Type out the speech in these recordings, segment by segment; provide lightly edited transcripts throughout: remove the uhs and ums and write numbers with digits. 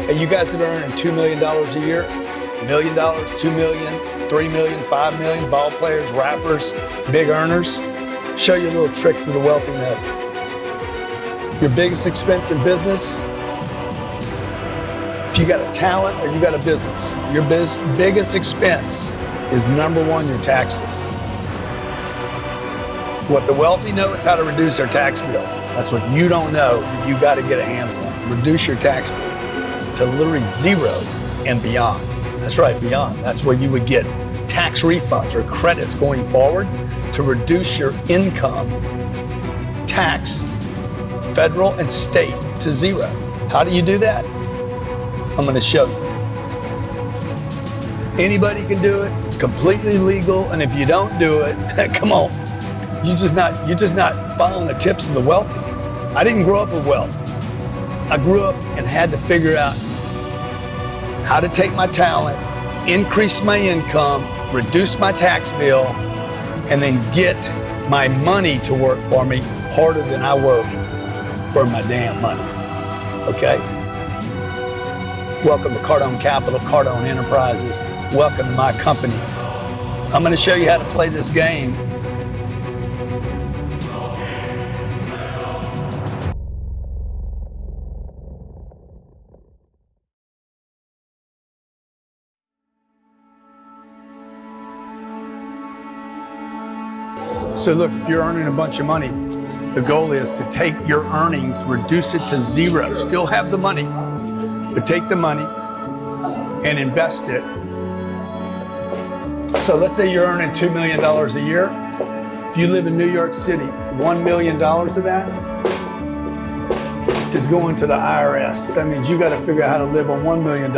Hey, you guys that are earning $2 million a year, $1 million, $2 million, $3 million, $5 million, ball players, rappers, big earners, show you a little trick with the wealthy know. Your biggest expense in business, if you got a talent or you got a business, your biggest expense is number one, your taxes. What the wealthy know is how to reduce their tax bill. That's what you don't know that you got to get a handle on. Reduce your tax bill to literally zero and beyond. That's right, beyond. That's where you would get tax refunds or credits going forward to reduce your income tax, federal and state, to zero. How do you do that? I'm going to show you. Anybody can do it. It's completely legal, and if you don't do it, come on. You're just not following the tips of the wealthy. I didn't grow up with wealth. I grew up and had to figure out how to take my talent, increase my income, reduce my tax bill, and then get my money to work for me harder than I work for my damn money. Okay? Welcome to Cardone Capital, Cardone Enterprises. Welcome to my company. I'm going to show you how to play this game. So look, if you're earning a bunch of money, the goal is to take your earnings, reduce it to zero. Still have the money, but take the money and invest it. So let's say you're earning $2 million a year. If you live in New York City, $1 million of that is going to the IRS. That means you got to figure out how to live on $1 million.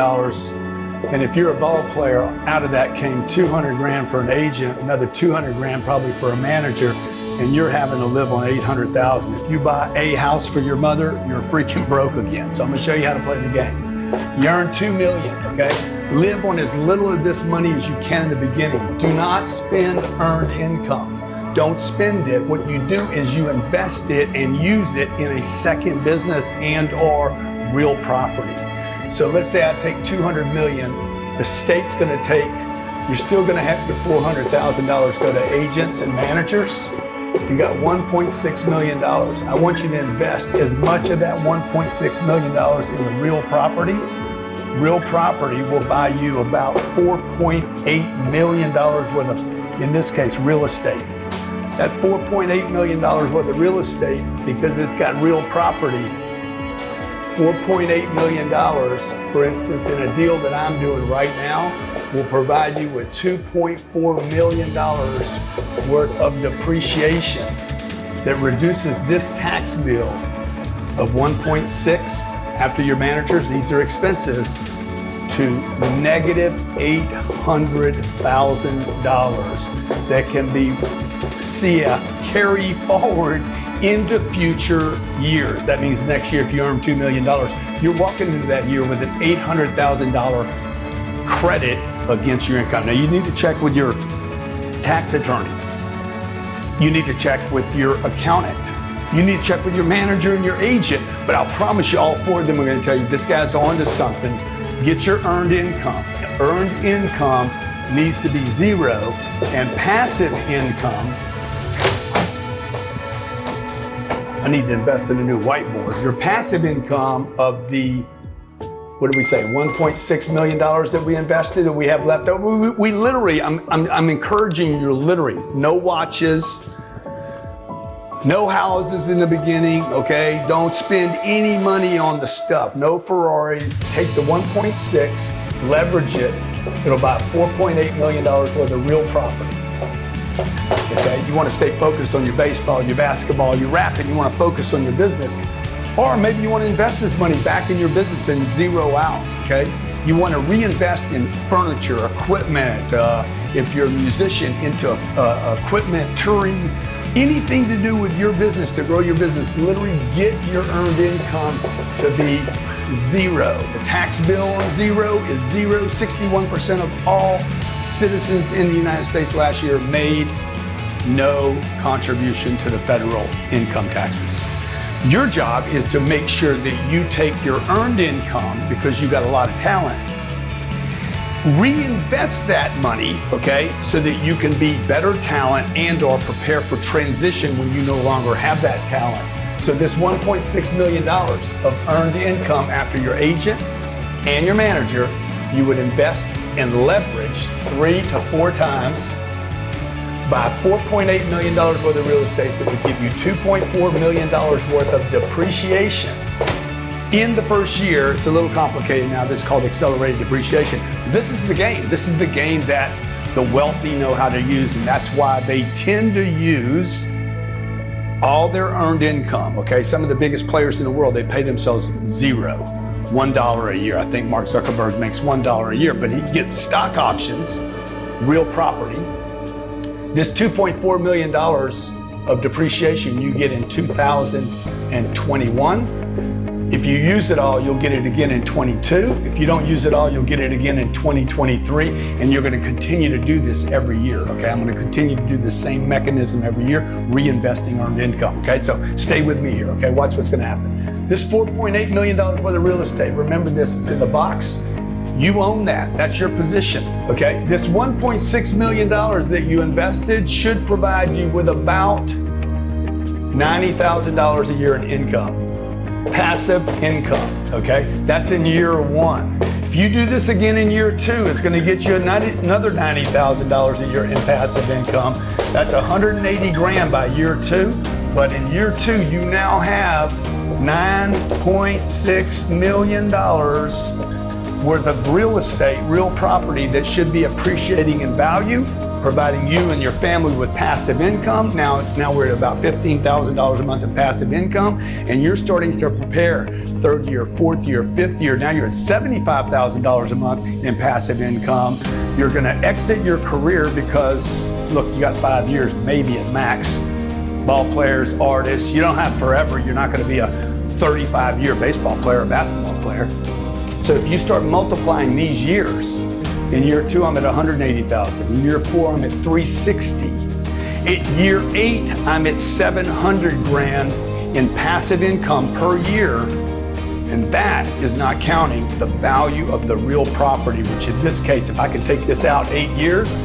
And if you're a ball player, out of that came 200 grand for an agent, another 200 grand probably for a manager, and you're having to live on 800,000. If you buy a house for your mother, you're freaking broke again. So I'm gonna show you how to play the game. You earn 2 million, okay? Live on as little of this money as you can in the beginning. Do not spend earned income. Don't spend it. What you do is you invest it and use it in a second business and or real property. So let's say I take 200 million, the state's gonna take, you're still gonna have your $400,000 go to agents and managers. You got $1.6 million. I want you to invest as much of that $1.6 million in the real property. Real property will buy you about $4.8 million worth of, in this case, real estate. That $4.8 million worth of real estate, because it's got real property, $4.8 million, for instance, in a deal that I'm doing right now, will provide you with $2.4 million worth of depreciation that reduces this tax bill of 1.6 after your managers, these are expenses, to negative $800,000 that can be carry forward into future years. That means next year, if you earn $2 million, you're walking into that year with an $800,000 credit against your income. Now you need to check with your tax attorney. You need to check with your accountant. You need to check with your manager and your agent. But I'll promise you, all four of them are going to tell you this guy's on to something. Get your earned income. Earned income needs to be zero, and passive income, I need to invest in a new whiteboard. Your passive income of the, what did we say, $1.6 million that we invested, that we have left over. We literally, I'm encouraging you, literally, no watches, no houses in the beginning, okay? Don't spend any money on the stuff. No Ferraris. Take the 1.6, leverage it. It'll buy $4.8 million worth of real property. Okay, you want to stay focused on your baseball, your basketball, your rapping. You want to focus on your business. Or maybe you want to invest this money back in your business and zero out, okay? You want to reinvest in furniture, equipment, if you're a musician, into equipment, touring, anything to do with your business, to grow your business. Literally get your earned income to be zero. The tax bill on zero is zero. 61% of all citizens in the United States last year made no contribution to the federal income taxes. Your job is to make sure that you take your earned income, because you got a lot of talent, reinvest that money, okay, so that you can be better talent and or prepare for transition when you no longer have that talent. So this $1.6 million of earned income after your agent and your manager, you would invest and leverage 3 to 4 times by $4.8 million worth of real estate that would give you $2.4 million worth of depreciation in the first year. It's a little complicated now. This is called accelerated depreciation. This is the game. This is the game that the wealthy know how to use, and that's why they tend to use all their earned income, okay? Some of the biggest players in the world, they pay themselves $1 a year. I think Mark Zuckerberg makes $1 a year, but he gets stock options, real property. This $2.4 million of depreciation you get in 2021. If you use it all, you'll get it again in 22. If you don't use it all, you'll get it again in 2023. And you're going to continue to do this every year, okay? I'm going to continue to do the same mechanism every year, reinvesting earned income, okay? So stay with me here, okay? Watch what's going to happen. This $4.8 million worth of real estate, remember this, it's in the box. You own that. That's your position, okay? This $1.6 million that you invested should provide you with about $90,000 a year in income. Passive income, okay? That's in year 1. If you do this again in year 2, it's gonna get you another $90,000 a year in passive income. That's 180 grand by year 2. But in year 2, you now have $9.6 million worth of real estate, real property that should be appreciating in value, providing you and your family with passive income. Now we're at about $15,000 a month in passive income, and you're starting to prepare 3rd year, 4th year, 5th year. Now you're at $75,000 a month in passive income. You're gonna exit your career because, look, you got 5 years, maybe at max. Ball players, artists, you don't have forever. You're not gonna be a 35-year baseball player or basketball player. So if you start multiplying these years, in year 2, I'm at 180,000. In year 4, I'm at 360. At year 8, I'm at 700 grand in passive income per year. And that is not counting the value of the real property, which in this case, if I could take this out 8 years,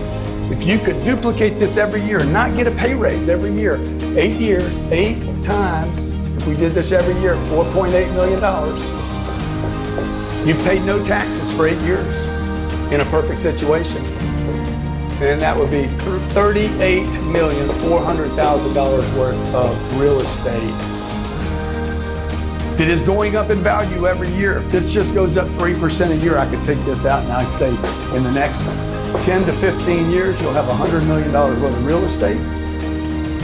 if you could duplicate this every year and not get a pay raise every year, 8 years, 8 times, if we did this every year, $4.8 million, you paid no taxes for 8 years. In a perfect situation. And that would be $38,400,000 worth of real estate that is going up in value every year. If this just goes up 3% a year, I could take this out and I'd say in the next 10 to 15 years, you'll have $100 million worth of real estate,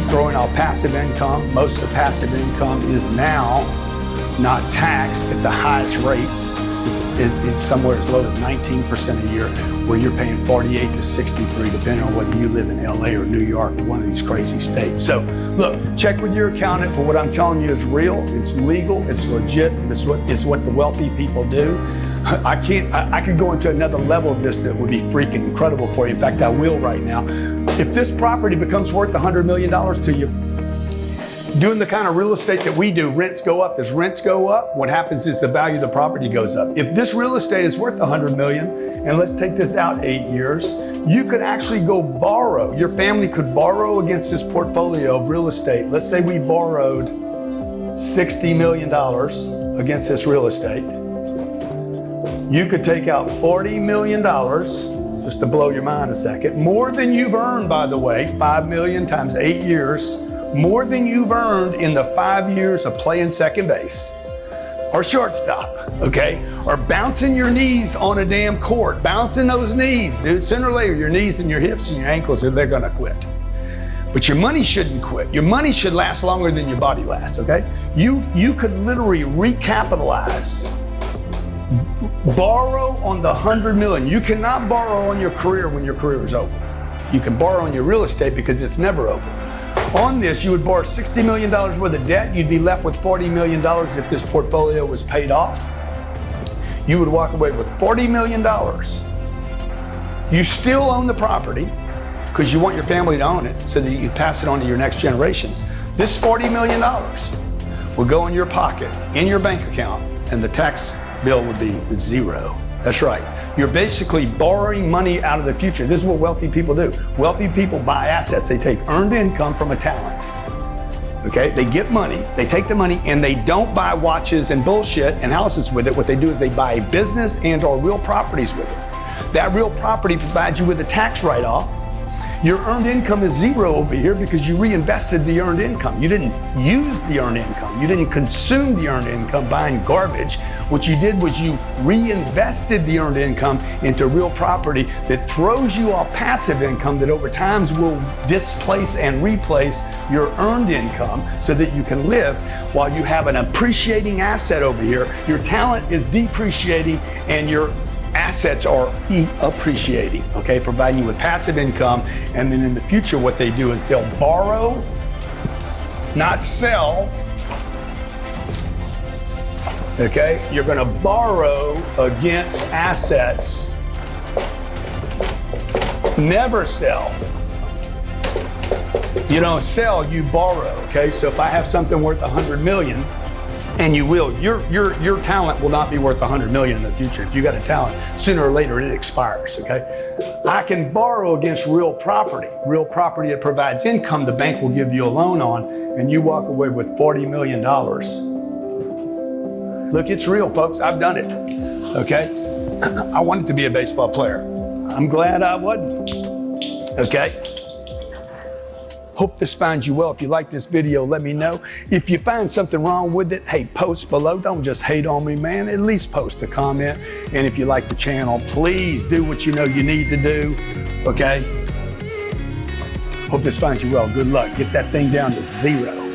throwing out passive income. Most of the passive income is now not taxed at the highest rates. It's somewhere as low as 19% a year, where you're paying 48 to 63, depending on whether you live in LA or New York or one of these crazy states. So look, check with your accountant, but what I'm telling you is real, it's legal, it's legit, it's what the wealthy people do. I could go into another level of this that would be freaking incredible for you. In fact, I will right now. If this property becomes worth $100 million to you, doing the kind of real estate that we do, rents go up. As rents go up, what happens is the value of the property goes up. If this real estate is worth $100 million, and let's take this out 8 years, you could actually go borrow. Your family could borrow against this portfolio of real estate. Let's say we borrowed $60 million against this real estate. You could take out $40 million, just to blow your mind a second, more than you've earned, by the way, 5 million times 8 years, more than you've earned in the 5 years of playing second base or shortstop, okay? Or bouncing your knees on a damn court, bouncing those knees, dude. Sooner or later, your knees and your hips and your ankles, they're gonna quit. But your money shouldn't quit. Your money should last longer than your body lasts, okay? You could literally recapitalize, borrow on the 100 million. You cannot borrow on your career when your career is over. You can borrow on your real estate because it's never over. On this, you would borrow $60 million worth of debt. You'd be left with $40 million if this portfolio was paid off. You would walk away with $40 million. You still own the property because you want your family to own it so that you can pass it on to your next generations. This $40 million would go in your pocket, in your bank account, and the tax bill would be zero. That's right. You're basically borrowing money out of the future. This is what wealthy people do. Wealthy people buy assets. They take earned income from a talent. Okay, they get money, they take the money, and they don't buy watches and bullshit and houses with it. What they do is they buy a business and or real properties with it. That real property provides you with a tax write-off. Your earned income is zero over here because you reinvested the earned income. You didn't use the earned income. You didn't consume the earned income buying garbage. What you did was you reinvested the earned income into real property that throws you off passive income that over time will displace and replace your earned income so that you can live while you have an appreciating asset over here. Your talent is depreciating and your assets are appreciating, okay, providing you with passive income. And then in the future, what they do is they'll borrow, not sell, okay? You're gonna borrow against assets, never sell. You don't sell, you borrow, okay? So if I have something worth 100 million, and you will, your talent will not be worth 100 million in the future. If you got a talent, sooner or later it expires, okay? I can borrow against real property that provides income the bank will give you a loan on, and you walk away with $40 million. Look, it's real, folks, I've done it, okay? I wanted to be a baseball player. I'm glad I wasn't, okay? Hope this finds you well. If you like this video, let me know. If you find something wrong with it, hey, post below. Don't just hate on me, man. At least post a comment. And if you like the channel, please do what you know you need to do, okay? Hope this finds you well. Good luck. Get that thing down to zero.